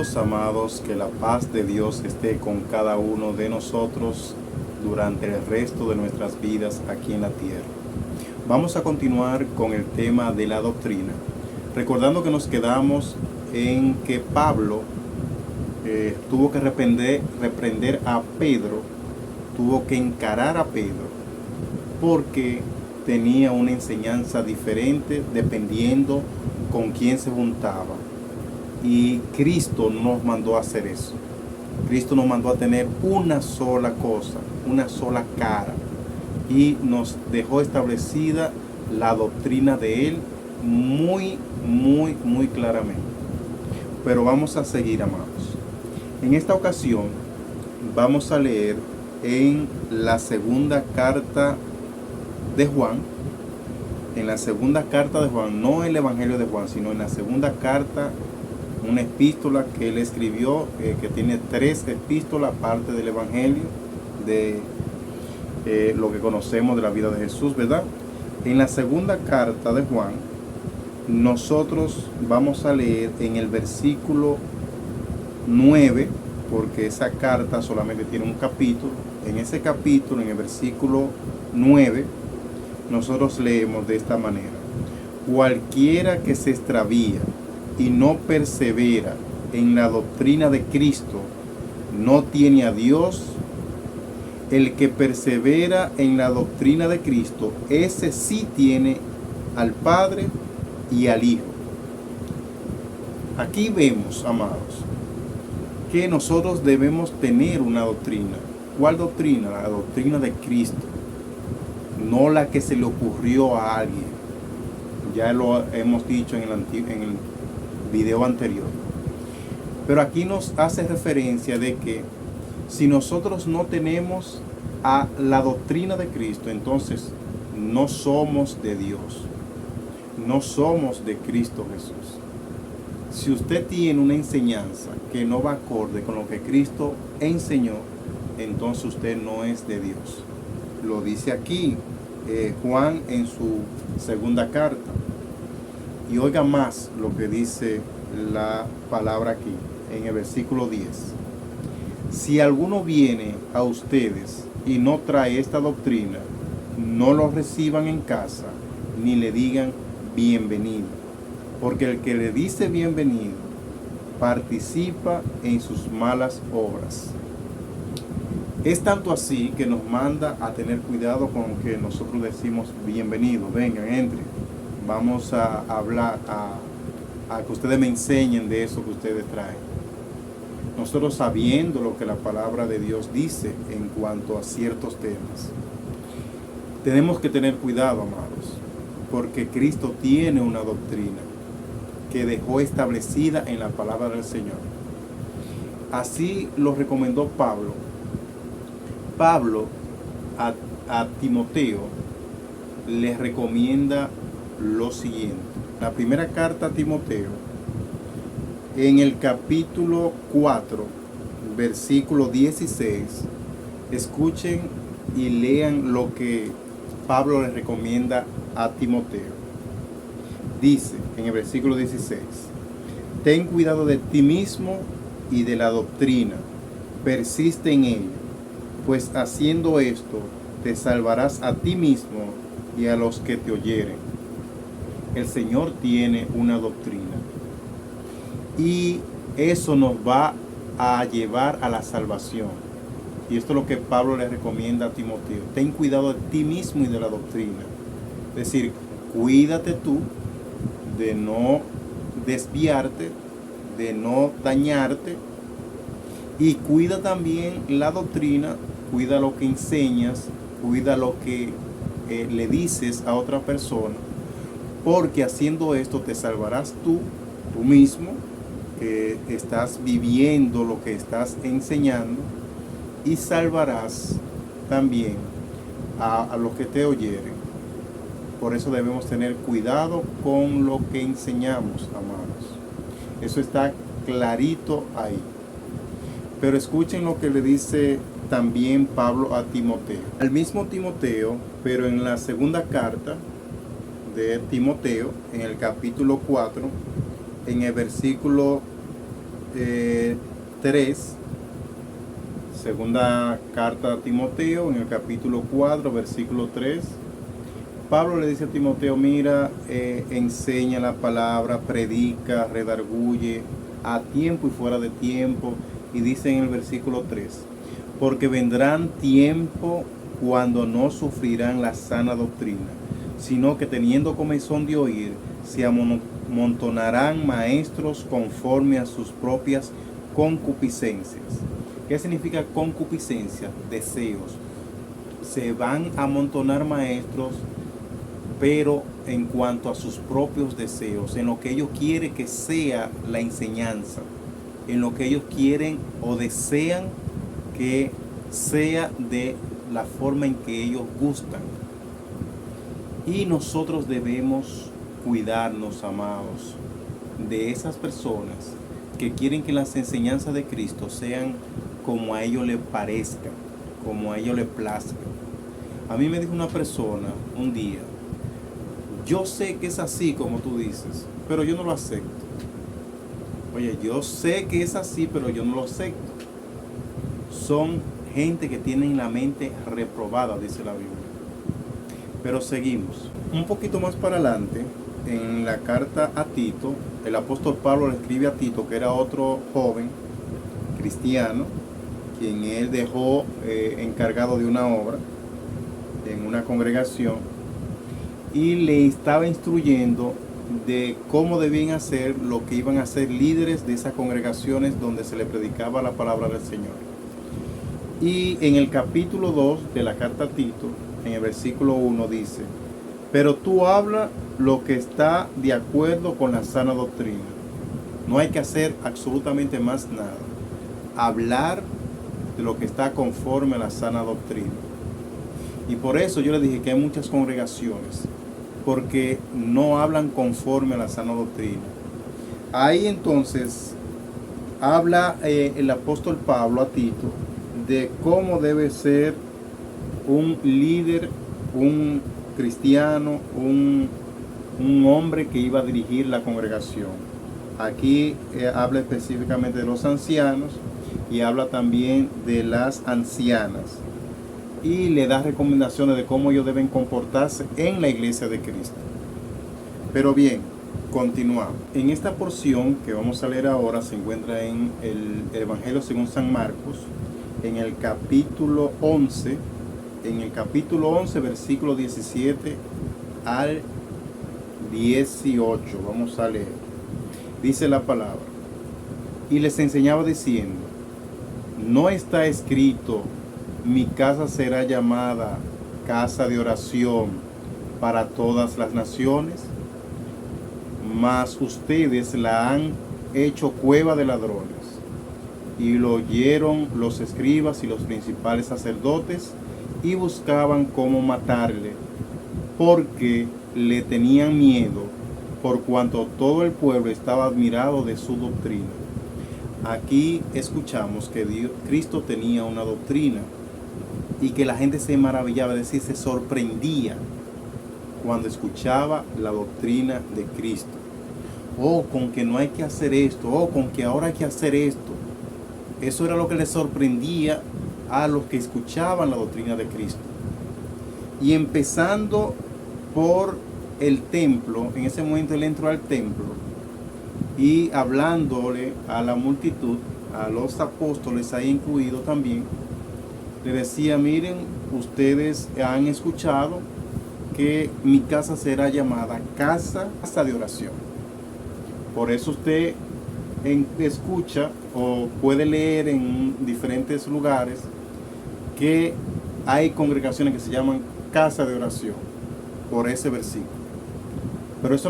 Saludos amados, que la paz de Dios esté con cada uno de nosotros durante el resto de nuestras vidas aquí en la tierra. Vamos a continuar con el tema de la doctrina, recordando que nos quedamos en que Pablo tuvo que reprender a Pedro, tuvo que encarar a Pedro, porque tenía una enseñanza diferente dependiendo con quién se juntaba. Y Cristo nos mandó a hacer eso. Cristo nos mandó a tener una sola cosa, una sola cara. Y nos dejó establecida la doctrina de Él muy claramente. Pero vamos a seguir, amados. En esta ocasión vamos a leer en la segunda carta de Juan. En la segunda carta de Juan, no el Evangelio de Juan, sino en la segunda carta, una epístola que él escribió, que tiene 3 epístolas, aparte del Evangelio, de lo que conocemos de la vida de Jesús, ¿verdad? En la segunda carta de Juan, nosotros vamos a leer en el versículo 9, porque esa carta solamente tiene un capítulo. En ese capítulo, en el versículo 9, nosotros leemos de esta manera: cualquiera que se extravía y no persevera en la doctrina de Cristo, no tiene a Dios. El que persevera en la doctrina de Cristo, ese sí tiene al Padre y al Hijo. Aquí vemos, amados, que nosotros debemos tener una doctrina. ¿Cuál doctrina? La doctrina de Cristo, no la que se le ocurrió a alguien. Ya lo hemos dicho en el video anterior. Pero aquí nos hace referencia de que si nosotros no tenemos a la doctrina de Cristo, entonces no somos de Dios, no somos de Cristo Jesús. Si usted tiene una enseñanza que no va acorde con lo que Cristo enseñó, entonces usted no es de Dios. Lo dice aquí Juan en su segunda carta. Y oiga más lo que dice la palabra aquí, en el versículo 10. Si alguno viene a ustedes y no trae esta doctrina, no lo reciban en casa, ni le digan bienvenido. Porque el que le dice bienvenido, participa en sus malas obras. Es tanto así que nos manda a tener cuidado con lo que nosotros decimos bienvenido. Vengan, entren. Vamos a hablar, a que ustedes me enseñen de eso que ustedes traen. Nosotros sabiendo lo que la palabra de Dios dice en cuanto a ciertos temas, tenemos que tener cuidado, amados, porque Cristo tiene una doctrina que dejó establecida en la palabra del Señor. Así lo recomendó Pablo. Pablo a Timoteo le recomienda lo siguiente. La primera carta a Timoteo, en el capítulo 4, versículo 16, escuchen y lean lo que Pablo le recomienda a Timoteo. Dice en el versículo 16: ten cuidado de ti mismo y de la doctrina, persiste en ello, pues haciendo esto te salvarás a ti mismo y a los que te oyeren. El Señor tiene una doctrina y eso nos va a llevar a la salvación. Y esto es lo que Pablo le recomienda a Timoteo: ten cuidado de ti mismo y de la doctrina. Es decir, cuídate tú de no desviarte, de no dañarte, y cuida también la doctrina, cuida lo que enseñas, cuida lo que le dices a otra persona, porque haciendo esto te salvarás tú mismo, que estás viviendo lo que estás enseñando, y salvarás también a los que te oyeren. Por eso debemos tener cuidado con lo que enseñamos, amados. Eso está clarito ahí. Pero escuchen lo que le dice también Pablo a Timoteo. Al mismo Timoteo, pero en la segunda carta de Timoteo, en el capítulo 4, en el versículo 3, segunda carta a Timoteo, en el capítulo 4, versículo 3, Pablo le dice a Timoteo, mira, enseña la palabra, predica, redarguye a tiempo y fuera de tiempo. Y dice en el versículo 3, porque vendrán tiempo cuando no sufrirán la sana doctrina, sino que teniendo comezón de oír, se amontonarán maestros conforme a sus propias concupiscencias. ¿Qué significa concupiscencia? Deseos. Se van a amontonar maestros, pero en cuanto a sus propios deseos, en lo que ellos quieren que sea la enseñanza, en lo que ellos quieren o desean que sea de la forma en que ellos gustan. Y nosotros debemos cuidarnos, amados, de esas personas que quieren que las enseñanzas de Cristo sean como a ellos les parezca, como a ellos les plazca. A mí me dijo una persona un día, yo sé que es así como tú dices, pero yo no lo acepto. Oye, yo sé que es así, pero yo no lo acepto. Son gente que tienen la mente reprobada, dice la Biblia. Pero seguimos. Un poquito más para adelante, en la carta a Tito, el apóstol Pablo le escribe a Tito, que era otro joven cristiano, quien él dejó encargado de una obra en una congregación, y le estaba instruyendo de cómo debían hacer lo que iban a ser líderes de esas congregaciones donde se le predicaba la palabra del Señor. Y en el capítulo 2 de la carta a Tito, en el versículo 1 dice, pero tú habla lo que está de acuerdo con la sana doctrina. No hay que hacer absolutamente más nada. Hablar de lo que está conforme a la sana doctrina. Y por eso yo le dije que hay muchas congregaciones, porque no hablan conforme a la sana doctrina. Ahí entonces habla el apóstol Pablo a Tito de cómo debe ser un líder, un cristiano, un hombre que iba a dirigir la congregación. Aquí habla específicamente de los ancianos y habla también de las ancianas. Y le da recomendaciones de cómo ellos deben comportarse en la iglesia de Cristo. Pero bien, continuamos. En esta porción que vamos a leer ahora se encuentra en el Evangelio según San Marcos, en el capítulo 11, versículo 17 al 18. Vamos a leer. Dice la palabra. Y les enseñaba diciendo, ¿no está escrito, mi casa será llamada casa de oración para todas las naciones? Mas ustedes la han hecho cueva de ladrones. Y lo oyeron los escribas y los principales sacerdotes y buscaban cómo matarle, porque le tenían miedo, por cuanto todo el pueblo estaba admirado de su doctrina. Aquí escuchamos que Cristo tenía una doctrina y que la gente se maravillaba, es decir, se sorprendía cuando escuchaba la doctrina de Cristo. Oh, con que no hay que hacer esto, oh, con que ahora hay que hacer esto. Eso era lo que les sorprendía a los que escuchaban la doctrina de Cristo. Y empezando por el templo, en ese momento él entró al templo y hablándole a la multitud, a los apóstoles ahí incluidos también, le decía, miren, ustedes han escuchado que mi casa será llamada casa de oración. Por eso usted escucha o puede leer en diferentes lugares que hay congregaciones que se llaman casa de oración, por ese versículo. Pero eso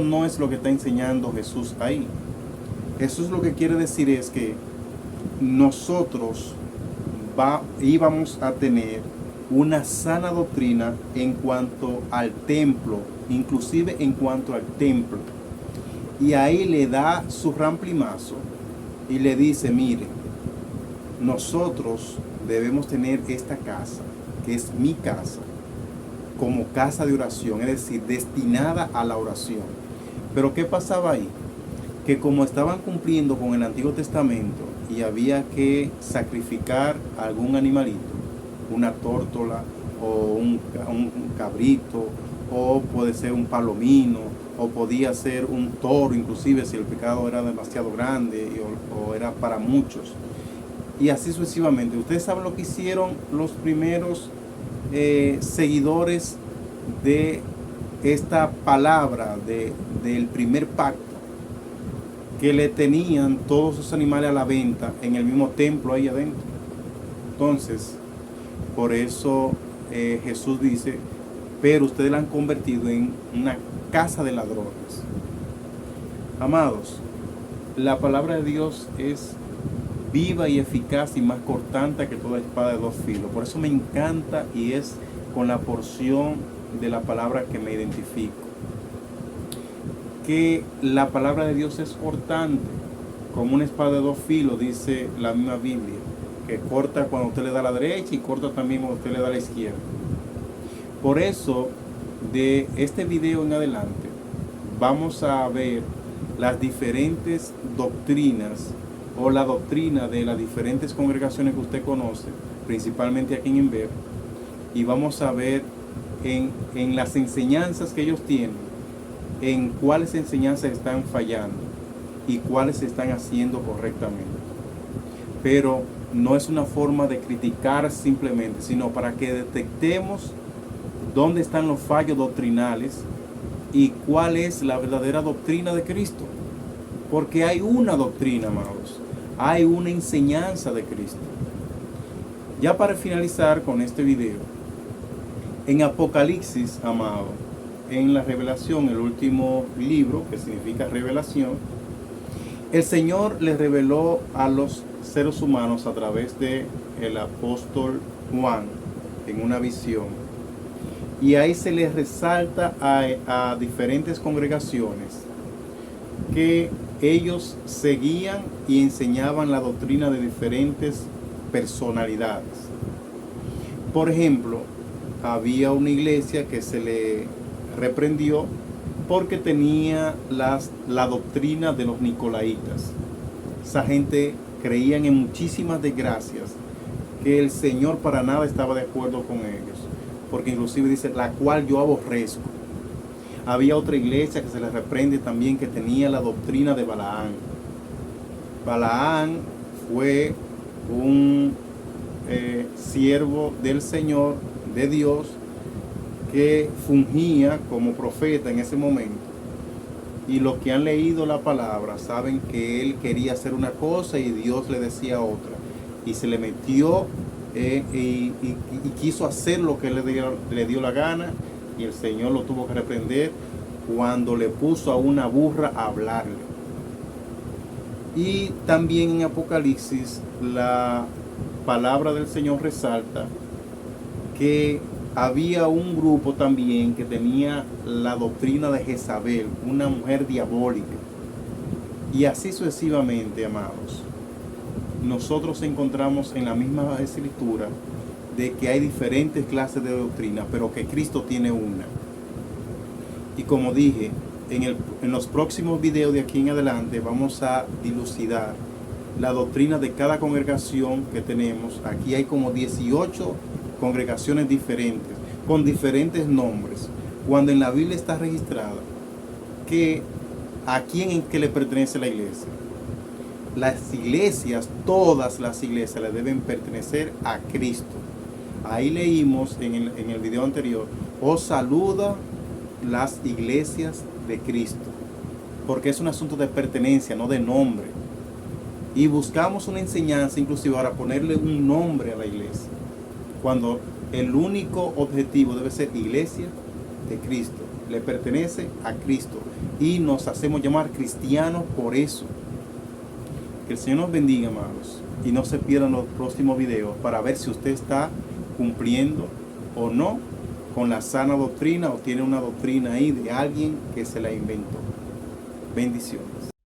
no es lo que está enseñando Jesús ahí. Jesús lo que quiere decir es que nosotros íbamos a tener una sana doctrina en cuanto al templo, inclusive en cuanto al templo. Y ahí le da su ramplimazo y le dice, mire, nosotros debemos tener esta casa, que es mi casa, como casa de oración, es decir, destinada a la oración. Pero ¿qué pasaba ahí? que como estaban cumpliendo con el Antiguo Testamento y había que sacrificar algún animalito, una tórtola o un cabrito, o puede ser un palomino, o podía ser un toro, inclusive si el pecado era demasiado grande o era para muchos, y así sucesivamente. Ustedes saben lo que hicieron los primeros seguidores de esta palabra del primer pacto, que le tenían todos sus animales a la venta en el mismo templo ahí adentro. Entonces, por eso Jesús dice, pero ustedes la han convertido en una casa de ladrones. Amados, la palabra de Dios es viva y eficaz y más cortante que toda espada de dos filos. Por eso me encanta, y es con la porción de la palabra que me identifico, que la palabra de Dios es cortante como una espada de dos filos, dice la misma Biblia, que corta cuando usted le da a la derecha y corta también cuando usted le da a la izquierda. Por eso, de este video en adelante, vamos a ver las diferentes doctrinas o la doctrina de las diferentes congregaciones que usted conoce, principalmente aquí en Inver, y vamos a ver en las enseñanzas que ellos tienen, en cuáles enseñanzas están fallando y cuáles se están haciendo correctamente. Pero no es una forma de criticar simplemente, sino para que detectemos dónde están los fallos doctrinales y cuál es la verdadera doctrina de Cristo. Porque hay una doctrina, amados, hay una enseñanza de Cristo. Ya para finalizar con este video, en Apocalipsis, amado, en la revelación, el último libro, que significa revelación, el Señor le reveló a los seres humanos a través de el apóstol Juan en una visión, y ahí se les resalta a diferentes congregaciones que ellos seguían y enseñaban la doctrina de diferentes personalidades. Por ejemplo, había una iglesia que se le reprendió porque tenía la doctrina de los nicolaitas. Esa gente creían en muchísimas desgracias que el Señor para nada estaba de acuerdo con ellos, porque inclusive dice, la cual yo aborrezco. Había otra iglesia que se le reprende también, que tenía la doctrina de Balaán. Balaán fue un siervo del Señor, de Dios, que fungía como profeta en ese momento. Y los que han leído la palabra saben que él quería hacer una cosa y Dios le decía otra. Y se le metió y quiso hacer lo que le dio la gana, y el Señor lo tuvo que reprender cuando le puso a una burra a hablarle. Y también en Apocalipsis la palabra del Señor resalta que había un grupo también que tenía la doctrina de Jezabel, una mujer diabólica. Y así sucesivamente, amados. Nosotros encontramos en la misma escritura de que hay diferentes clases de doctrina, pero que Cristo tiene una. Y como dije, en los próximos videos de aquí en adelante vamos a dilucidar la doctrina de cada congregación que tenemos. Aquí hay como 18 congregaciones diferentes, con diferentes nombres, cuando en la Biblia está registrada que a quién en que le pertenece la iglesia. Las iglesias, todas las iglesias le deben pertenecer a Cristo. Ahí leímos en el video anterior, os saluda las iglesias de Cristo, porque es un asunto de pertenencia, no de nombre. Y buscamos una enseñanza inclusive para ponerle un nombre a la iglesia, cuando el único objetivo debe ser iglesia de Cristo, le pertenece a Cristo y nos hacemos llamar cristianos por eso. Que el Señor nos bendiga, amados, y no se pierdan los próximos videos para ver si usted está cumpliendo o no con la sana doctrina, o tiene una doctrina ahí de alguien que se la inventó. Bendiciones.